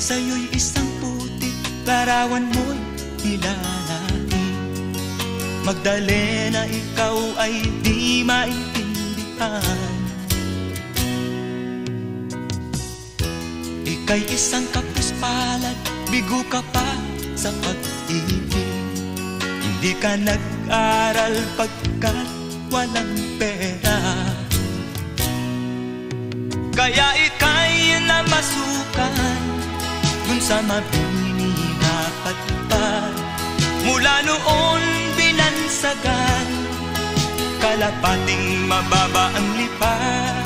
sa'yo'y isang putik, larawan mo'y nilalaki. Magdalena, ikaw ay di maintindihan. Ika'y isang kapuspalad, bigo ka pa sa pag-ibig. Hindi ka nag-aral pagkat walang pera, kaya ika'y namasukan dun sa mabini na patpad. Mula noon binansagan, kalapating mababa ang lipat.